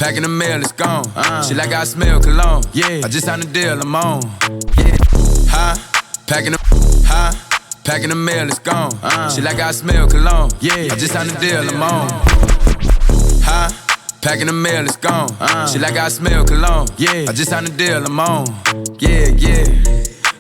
packing the mail, it's gone. She like I smell cologne. Yeah, I just signed a deal, I'm on. Yeah, packing the mail, it's gone. She like I smell cologne. Yeah, I just signed a deal, I'm on. Packing the mail, it's gone. She like I smell cologne. Yeah, I just signed a deal, I'm on. Yeah.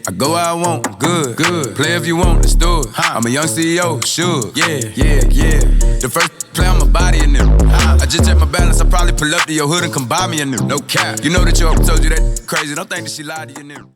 I go where I want, good. Play if you want, let's do it. I'm a young CEO, Suge. Yeah. The first play on my body in them. I just check my balance, I probably pull up to your hood and come buy me in them. No cap. You know that your told you that crazy, don't think that she lied to you in them.